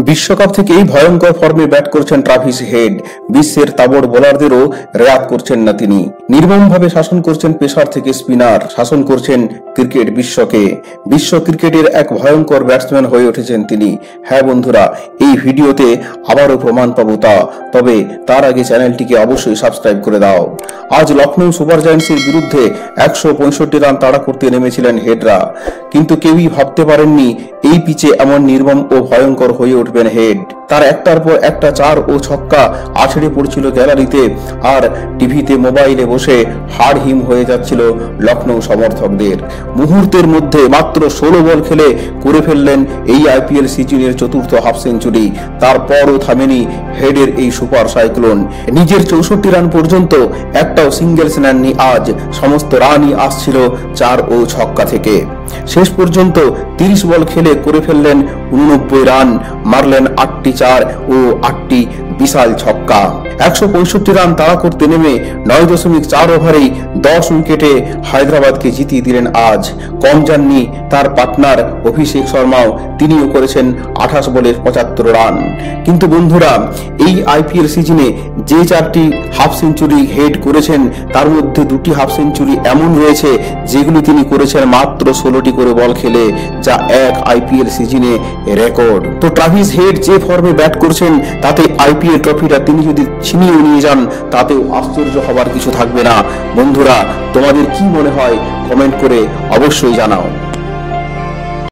বিশ্বকাপ থেকেই ভয়ঙ্কর ফর্মে ব্যাট করছেন ট্রাভিস হেড। বিশ্বের তাবড় বোলারদেরও রেয়াত করছেন না তিনি। নির্মমভাবে শাসন করছেন পেসার থেকে স্পিনার, শাসন করছেন ক্রিকেট বিশ্বকে। বিশ্ব ক্রিকেটের এক ভয়ঙ্কর ব্যাটসম্যান হয়ে উঠেছেন তিনি। হ্যাঁ বন্ধুরা, এই ভিডিওতে আবারও প্রমাণ পাবো তা। তবে তার আগে চ্যানেলটিকে অবশ্যই সাবস্ক্রাইব করে দাও। আজ লখনৌ সুপার জায়ান্টসের বিরুদ্ধে 165 রান তাড়া করতে নেমেছিলেন হেডরা, কিন্তু কেউই ভাবতে পারেননি এই পিচে এমন নির্মম ও ভয়ঙ্কর হয়ে উঠবেন হেড। তার একটার পর একটা 4 ও ছক্কা আছড়ে পড়ছিল গ্যালারিতে, আর টিভিতে মোবাইলে বসে হাড় হিম হয়ে যাচ্ছিল লখনৌ সমর্থকদের। মুহূর্তের মধ্যে মাত্র 16 বল খেলে করে ফেললেন এই আইপিএল সিজনের চতুর্থ হাফ সেঞ্চুরি। তারপরও থামেনি হেডের এই সুপার সাইক্লোন। নিজের 64 রান পর্যন্ত একটাও সিঙ্গেলস নেননি আজ। সমস্ত রানই আসছিল 4 ও ছক্কা থেকে। শেষ পর্যন্ত 30 বল খেলে করে ফেললেন 89 রান, মারলেন 8টি 4 ও 8টি বিশাল ছক্কা। 165 রান তাড়া করতে নেমে 9.4 ওভারেই 10 উইকেটে হায়দ্রাবাদকে জিতিয়ে দিলেন আজ। কম যাননি তার পার্টনার অভিষেক শর্মাও, তিনিও করেছেন 28 বলে 75 রান। কিন্তু বন্ধুরা, এই আইপিএল সিজনে যে 4টি হাফ সেঞ্চুরি হেড করেছেন, তার মধ্যে 2টি হাফ সেঞ্চুরি এমন রয়েছে যেগুলি তিনি করেছেন মাত্র 16টি করে বল খেলে, যা এক আইপিএল সিজনে রেকর্ড। তো ট্রাভিস হেড যে ফর্মে ব্যাট করছেন, তাতে আইপিএল ট্রফিটা তিনি যদি ছিনিয়ে নিয়ে যান, তাতেও আশ্চর্য হবার কিছু থাকবে না। বন্ধুরা, তোমাদের কি মনে হয় কমেন্ট করে অবশ্যই জানাও।